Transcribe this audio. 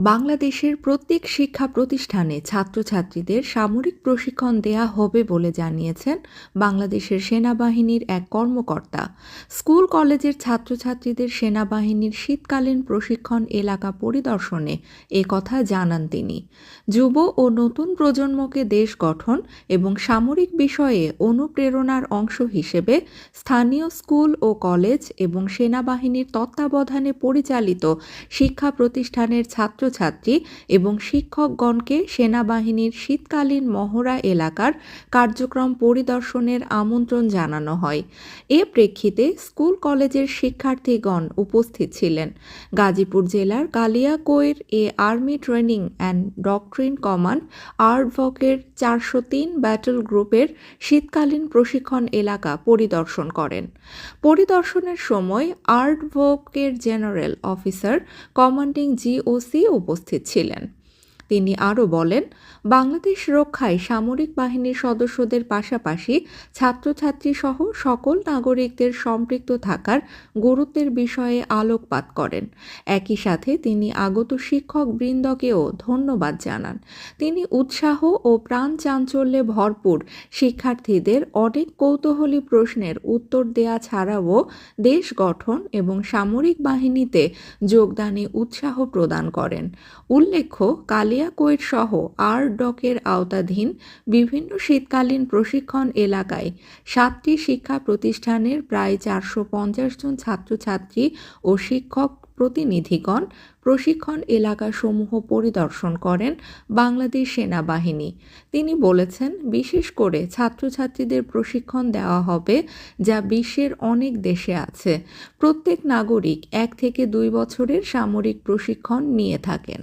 বাংলাদেশের প্রত্যেক শিক্ষা প্রতিষ্ঠানে ছাত্রছাত্রীদের সামরিক প্রশিক্ষণ দেয়া হবে বলে জানিয়েছেন বাংলাদেশের সেনাবাহিনীর এক কর্মকর্তা। স্কুল কলেজের ছাত্রছাত্রীদের সেনাবাহিনীর শীতকালীন প্রশিক্ষণ এলাকা পরিদর্শনে এ কথা জানান তিনি। যুব ও নতুন প্রজন্মকে দেশ গঠন এবং সামরিক বিষয়ে অনুপ্রেরণার অংশ হিসেবে স্থানীয় স্কুল ও কলেজ এবং সেনাবাহিনীর তত্ত্বাবধানে পরিচালিত শিক্ষা প্রতিষ্ঠানের ছাত্রছাত্রী এবং শিক্ষকগণকে সেনাবাহিনীর শীতকালীন মহড়া এলাকার কার্যক্রম পরিদর্শনের আমন্ত্রণ জানানো হয়। এ প্রেক্ষিতে স্কুল কলেজের শিক্ষার্থীগণ উপস্থিত ছিলেন। গাজীপুর জেলার Kaliakair army training and doctrine command আর্টভকের ৪০৩ ব্যাটল গ্রুপের শীতকালীন প্রশিক্ষণ এলাকা পরিদর্শন করেন। পরিদর্শনের সময় আর্টভকের জেনারেল অফিসার কমান্ডিং জিওসি উপস্থিত ছিলেন। তিনি আরও বলেন, বাংলাদেশ রক্ষায় সামরিক বাহিনীর সদস্যদের পাশাপাশি ছাত্রছাত্রী সহ সকল নাগরিকদের সম্পৃক্ত থাকার গুরুত্বের বিষয়ে আলোকপাত করেন। একই সাথে তিনি আগত শিক্ষকবৃন্দকেও ধন্যবাদ জানান। তিনি উৎসাহ ও প্রাণ চাঞ্চল্যে ভরপুর শিক্ষার্থীদের অনেক কৌতূহলী প্রশ্নের উত্তর দেয়া ছাড়াও দেশ গঠন এবং সামরিক বাহিনীতে যোগদানে উৎসাহ প্রদান করেন। উল্লেখ্য, কালিয়াকৈর সহ আরডকের আওতাধীন বিভিন্ন শীতকালীন প্রশিক্ষণ এলাকায় 7টি শিক্ষা প্রতিষ্ঠানের প্রায় 450 জন ছাত্রছাত্রী ও শিক্ষক প্রতিনিধিগণ প্রশিক্ষণ এলাকাসমূহ পরিদর্শন করেন বাংলাদেশ সেনাবাহিনী। তিনি বলেছেন, বিশেষ করে ছাত্রছাত্রীদের প্রশিক্ষণ দেওয়া হবে যা বিশ্বের অনেক দেশে আছে। প্রত্যেক নাগরিক 1 থেকে 2 বছরের সামরিক প্রশিক্ষণ নিয়ে থাকেন।